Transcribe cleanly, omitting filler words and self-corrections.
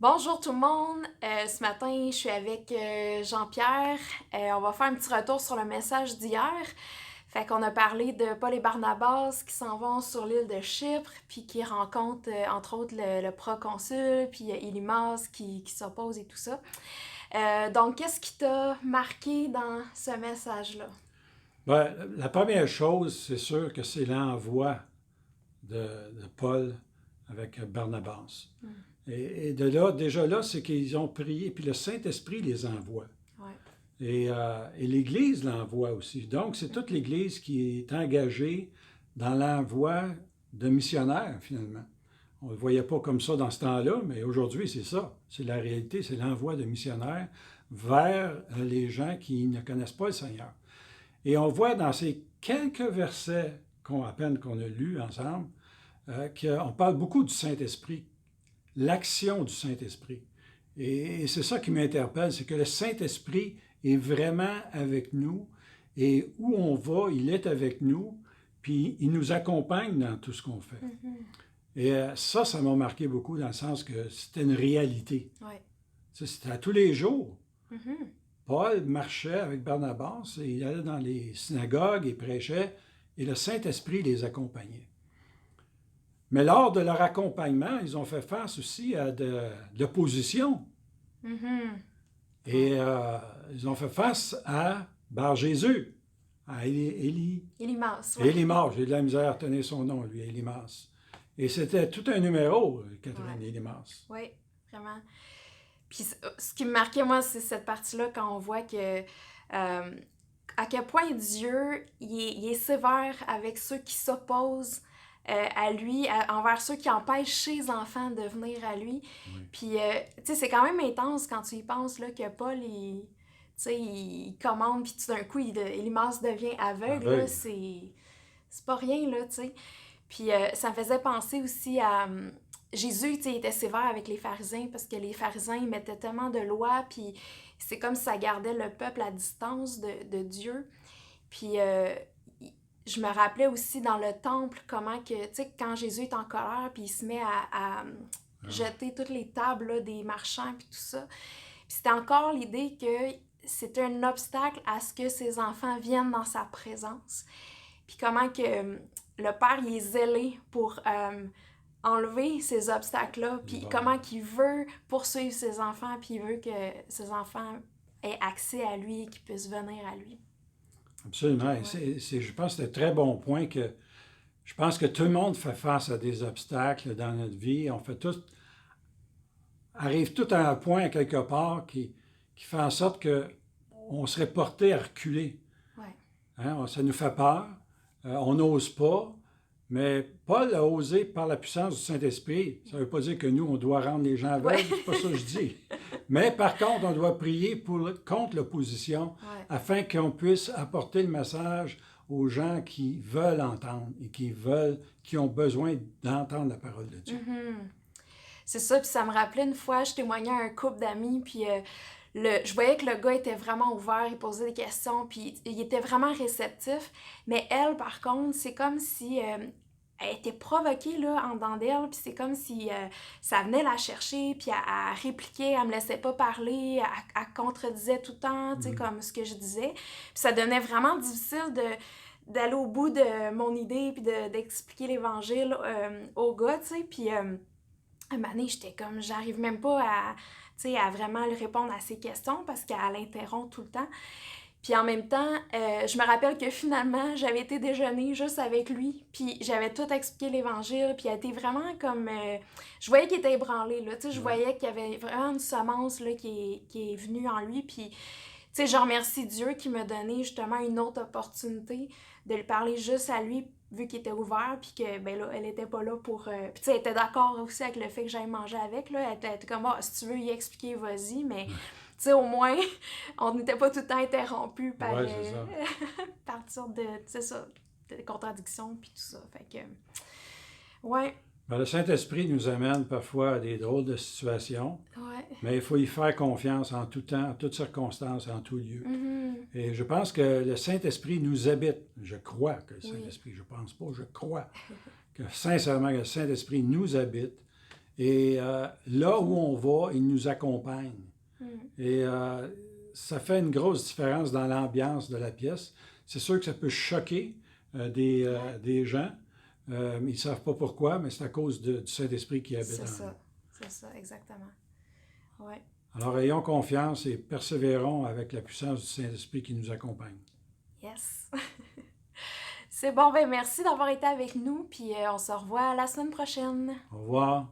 Bonjour tout le monde. Ce matin, je suis avec Jean-Pierre. On va faire un petit retour sur le message d'hier. Fait qu'on a parlé de Paul et Barnabas qui s'en vont sur l'île de Chypre, puis qui rencontrent entre autres le proconsul, puis Élymas qui s'oppose et tout ça. Donc, qu'est-ce qui t'a marqué dans ce message-là? Ben, la première chose, c'est sûr que c'est l'envoi de Paul avec Barnabas. Hmm. Et de là, déjà là, c'est qu'ils ont prié, puis le Saint-Esprit les envoie. Ouais. Et l'Église l'envoie aussi. Donc, c'est toute l'Église qui est engagée dans l'envoi de missionnaires, finalement. On ne le voyait pas comme ça dans ce temps-là, mais aujourd'hui, c'est ça. C'est la réalité, c'est l'envoi de missionnaires vers les gens qui ne connaissent pas le Seigneur. Et on voit dans ces quelques versets à peine qu'on a lus ensemble, qu'on parle beaucoup du Saint-Esprit, l'action du Saint-Esprit. Et c'est ça qui m'interpelle, c'est que le Saint-Esprit est vraiment avec nous et où on va, il est avec nous, puis il nous accompagne dans tout ce qu'on fait. Mhm. Et ça m'a marqué beaucoup dans le sens que c'était une réalité. Ouais. Ça, c'était à tous les jours. Mhm. Paul marchait avec Barnabas et il allait dans les synagogues et prêchait et le Saint-Esprit les accompagnait. Mais lors de leur accompagnement, ils ont fait face aussi à de l'opposition. Mhm. Et ils ont fait face à Bar-Jésus, à Élymas, ouais. Élymas. J'ai de la misère à retenir son nom, lui, Élymas. Et c'était tout un numéro, Catherine Ouais. Élymas. Oui, vraiment. Puis ce qui me marquait, moi, c'est cette partie-là quand on voit que à quel point Dieu il est sévère avec ceux qui s'opposent à lui, envers ceux qui empêchent ses enfants de venir à lui. Oui. Puis, tu sais, c'est quand même intense quand tu y penses, là, que Paul, tu sais, il commande, puis tout d'un coup, Élymas devient aveugle, là, Aveugle. c'est pas rien, là, tu sais. Puis ça me faisait penser aussi à Jésus, tu sais, il était sévère avec les pharisiens parce que les pharisiens, ils mettaient tellement de lois, puis c'est comme si ça gardait le peuple à distance de Dieu. Puis je me rappelais aussi dans le temple comment que, tu sais, quand Jésus est en colère, puis il se met à Ah. jeter toutes les tables là, des marchands, puis tout ça. Puis c'était encore l'idée que c'était un obstacle à ce que ses enfants viennent dans sa présence. Puis comment que le père il est zélé pour enlever ces obstacles-là, puis Bon. comment qu'il veut poursuivre ses enfants, puis il veut que ses enfants aient accès à lui, qu'ils puissent venir à lui. Absolument. Et Ouais. je pense que c'est un très bon point que je pense que tout le monde fait face à des obstacles dans notre vie. On fait tout, arrive tout à un point quelque part qui fait en sorte qu'on serait porté à reculer. Ouais. Hein? Ça nous fait peur, on n'ose pas, mais Paul a osé par la puissance du Saint-Esprit. Ça ne veut pas dire que nous, on doit rendre les gens Ouais. aveugles, c'est pas ça que je dis. Mais par contre, on doit prier contre l'opposition Ouais. afin qu'on puisse apporter le message aux gens qui veulent entendre et qui ont besoin d'entendre la parole de Dieu. Mhm. C'est ça, puis ça me rappelait une fois, je témoignais à un couple d'amis, puis je voyais que le gars était vraiment ouvert, il posait des questions, puis il était vraiment réceptif. Mais elle, par contre, c'est comme si elle était provoquée là, en dedans d'elle, puis c'est comme si ça venait la chercher, puis elle répliquait, elle me laissait pas parler, elle contredisait tout le temps, tu sais, Mm. comme ce que je disais. Puis ça devenait vraiment difficile d'aller au bout de mon idée, puis d'expliquer l'évangile au gars, tu sais, puis... un moment donné, j'étais comme, j'arrive même pas à vraiment lui répondre à ses questions parce qu'elle l'interrompt tout le temps. Puis en même temps, je me rappelle que finalement, j'avais été déjeuner juste avec lui, puis j'avais tout expliqué l'évangile, puis elle était vraiment comme... je voyais qu'il était ébranlé, là, tu sais, je Ouais. voyais qu'il y avait vraiment une semence, là, qui est venue en lui, puis... Tu sais, je remercie Dieu qui m'a donné justement une autre opportunité de lui parler juste à lui, vu qu'il était ouvert, puis que, ben là, elle était pas là pour... Puis tu sais, elle était d'accord aussi avec le fait que j'aille manger avec, là. Elle était comme, ah, si tu veux y expliquer, vas-y, mais... Tu sais, au moins, on n'était pas tout le temps interrompu par Ouais, c'est ça. partir de, tu sais ça, de contradictions, puis tout ça. Fait que, ouais, Ben, le Saint-Esprit nous amène parfois à des drôles de situations, ouais. mais il faut y faire confiance en tout temps, en toutes circonstances, en tout lieu. Mhm. Et je pense que le Saint-Esprit nous habite. Je crois que le Oui. Saint-Esprit, je pense pas, je crois que sincèrement que le Saint-Esprit nous habite Et là où on va, il nous accompagne. Et ça fait une grosse différence dans l'ambiance de la pièce. C'est sûr que ça peut choquer des gens. Ils ne savent pas pourquoi, mais c'est à cause du Saint-Esprit qui habite en nous. C'est ça, exactement. Ouais. Alors, ayons confiance et persévérons avec la puissance du Saint-Esprit qui nous accompagne. Yes! C'est bon, ben merci d'avoir été avec nous, puis on se revoit la semaine prochaine. Au revoir.